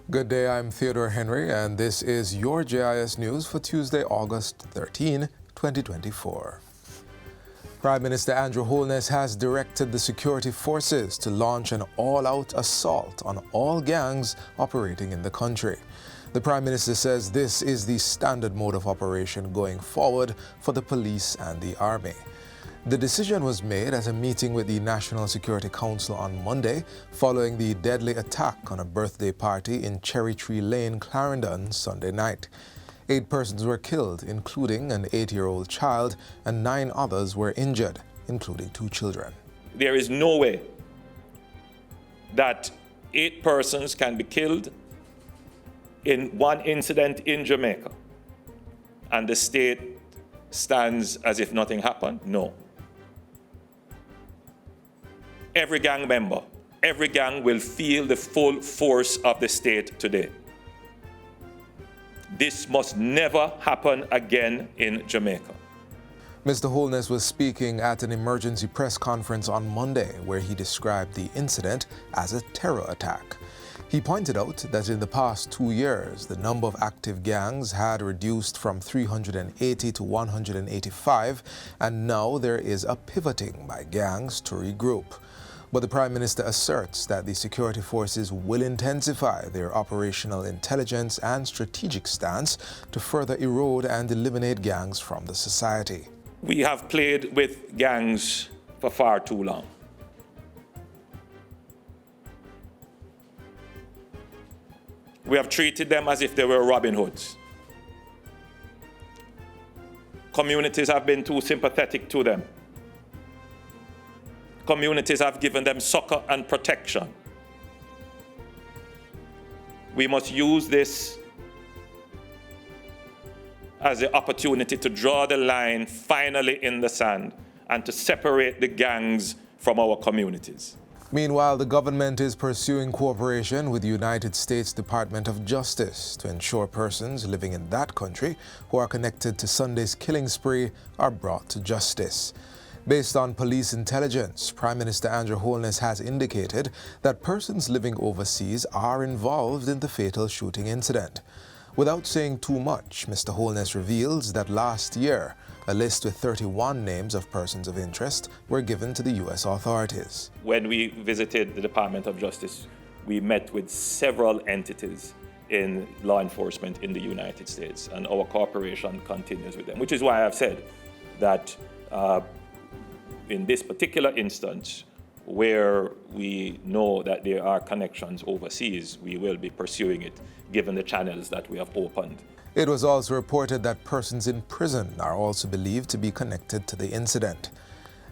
Good day, I'm Theodore Henry, and this is your JIS News for Tuesday, August 13, 2024. Prime Minister Andrew Holness has directed the security forces to launch an all-out assault on all gangs operating in the country. The Prime Minister says this is the standard mode of operation going forward for the police and the army. The decision was made at a meeting with the National Security Council on Monday following the deadly attack on a birthday party in Cherry Tree Lane, Clarendon, Sunday night. 8 persons were killed, including an 8-year-old child, and 9 others were injured, including 2 children. There is no way that 8 persons can be killed in one incident in Jamaica and the state stands as if nothing happened. No. Every gang member, every gang will feel the full force of the state today. This must never happen again in Jamaica. Mr. Holness was speaking at an emergency press conference on Monday where he described the incident as a terror attack. He pointed out that in the past 2 years, the number of active gangs had reduced from 380 to 185, and now there is a pivoting by gangs to regroup. But the Prime Minister asserts that the security forces will intensify their operational intelligence and strategic stance to further erode and eliminate gangs from the society. We have played with gangs for far too long. We have treated them as if they were Robin Hoods. Communities have been too sympathetic to them. Communities have given them succor and protection. We must use this as the opportunity to draw the line finally in the sand and to separate the gangs from our communities. Meanwhile, the government is pursuing cooperation with the United States Department of Justice to ensure persons living in that country who are connected to Sunday's killing spree are brought to justice. Based on police intelligence, Prime Minister Andrew Holness has indicated that persons living overseas are involved in the fatal shooting incident. Without saying too much, Mr. Holness reveals that last year, a list with 31 names of persons of interest were given to the U.S. authorities. When we visited the Department of Justice, we met with several entities in law enforcement in the United States, and our cooperation continues with them, which is why I've said that in this particular instance, where we know that there are connections overseas, we will be pursuing it, given the channels that we have opened. It was also reported that persons in prison are also believed to be connected to the incident.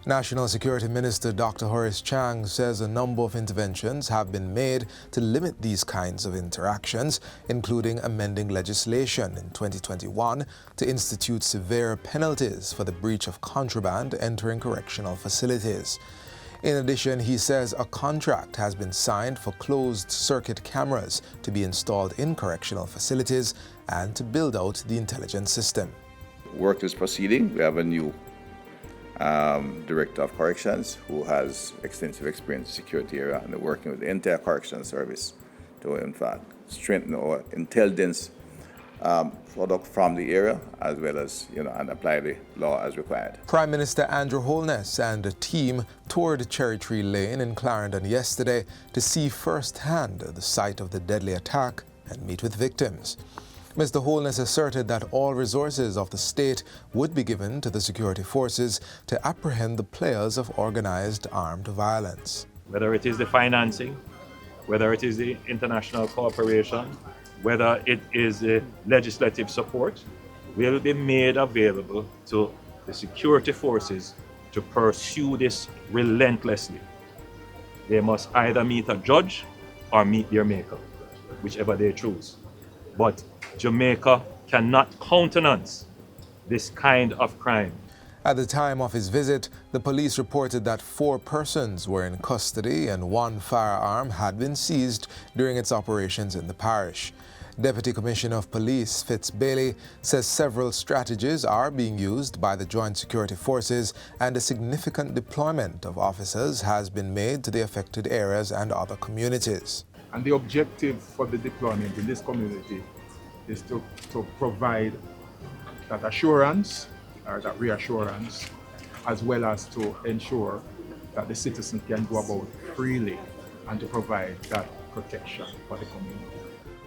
National Security Minister Dr. Horace Chang says a number of interventions have been made to limit these kinds of interactions, including amending legislation in 2021 to institute severe penalties for the breach of contraband entering correctional facilities. In addition, he says a contract has been signed for closed-circuit cameras to be installed in correctional facilities and to build out the intelligence system. Work is proceeding. We have a new Director of Corrections who has extensive experience in the security area and working with the entire corrections service to, in fact, strengthen our intelligence product from the area as well as, and apply the law as required. Prime Minister Andrew Holness and a team toured Cherry Tree Lane in Clarendon yesterday to see firsthand the site of the deadly attack and meet with victims. Mr. Holness asserted that all resources of the state would be given to the security forces to apprehend the players of organized armed violence. Whether it is the financing, whether it is the international cooperation, whether it is the legislative support, will be made available to the security forces to pursue this relentlessly. They must either meet a judge or meet their maker, whichever they choose. But Jamaica cannot countenance this kind of crime. At the time of his visit, the police reported that 4 persons were in custody and 1 firearm had been seized during its operations in the parish. Deputy Commissioner of Police Fitz Bailey says several strategies are being used by the Joint Security Forces and a significant deployment of officers has been made to the affected areas and other communities. And the objective for the deployment in this community is to provide that assurance or that reassurance, as well as to ensure that the citizen can go about freely and to provide that protection for the community.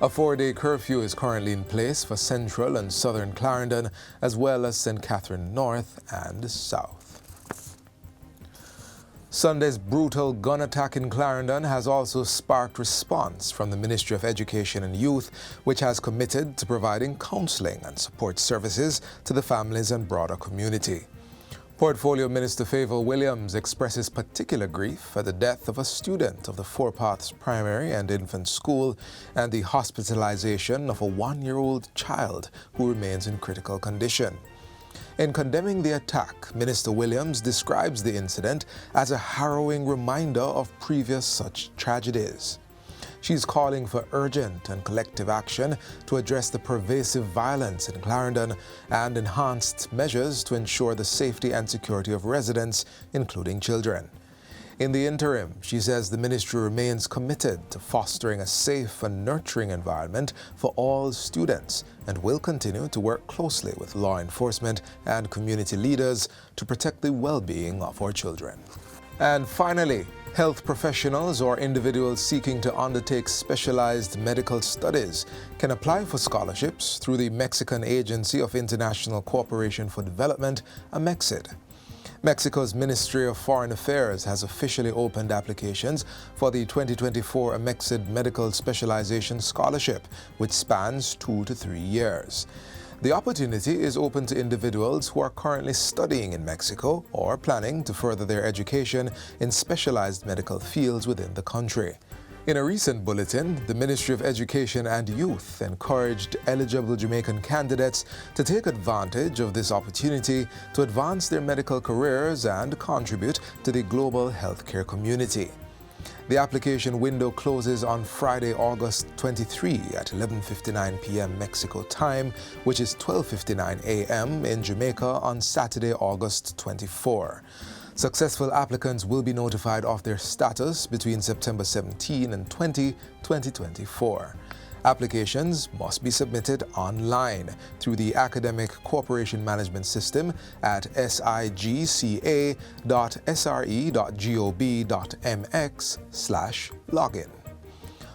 A 4-day curfew is currently in place for central and southern Clarendon, as well as St. Catherine North and South. Sunday's brutal gun attack in Clarendon has also sparked response from the Ministry of Education and Youth, which has committed to providing counseling and support services to the families and broader community. Portfolio Minister Favour Williams expresses particular grief at the death of a student of the Four Paths Primary and Infant School and the hospitalization of a 1-year-old child who remains in critical condition. In condemning the attack, Minister Williams describes the incident as a harrowing reminder of previous such tragedies. She's calling for urgent and collective action to address the pervasive violence in Clarendon and enhanced measures to ensure the safety and security of residents, including children. In the interim, she says the ministry remains committed to fostering a safe and nurturing environment for all students and will continue to work closely with law enforcement and community leaders to protect the well-being of our children. And finally, health professionals or individuals seeking to undertake specialized medical studies can apply for scholarships through the Mexican Agency of International Cooperation for Development, AMEXID. Mexico's Ministry of Foreign Affairs has officially opened applications for the 2024 AMEXID Medical Specialization Scholarship, which spans 2 to 3 years. The opportunity is open to individuals who are currently studying in Mexico or planning to further their education in specialized medical fields within the country. In a recent bulletin, the Ministry of Education and Youth encouraged eligible Jamaican candidates to take advantage of this opportunity to advance their medical careers and contribute to the global healthcare community. The application window closes on Friday, August 23 at 11:59 p.m. Mexico time, which is 12:59 a.m. in Jamaica on Saturday, August 24. Successful applicants will be notified of their status between September 17 and 20, 2024. Applications must be submitted online through the Academic Cooperation Management System at sigca.sre.gov.mx/login.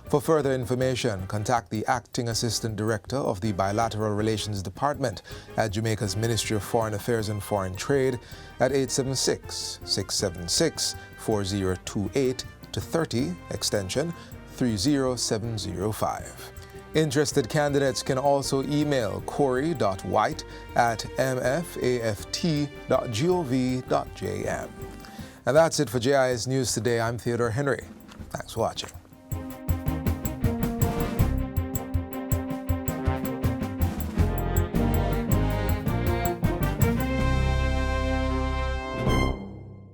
For further information, contact the Acting Assistant Director of the Bilateral Relations Department at Jamaica's Ministry of Foreign Affairs and Foreign Trade at 876-676-4028-30, extension 30705. Interested candidates can also email corey.white@mfaft.gov.jm. And that's it for JIS News Today. I'm Theodore Henry. Thanks for watching.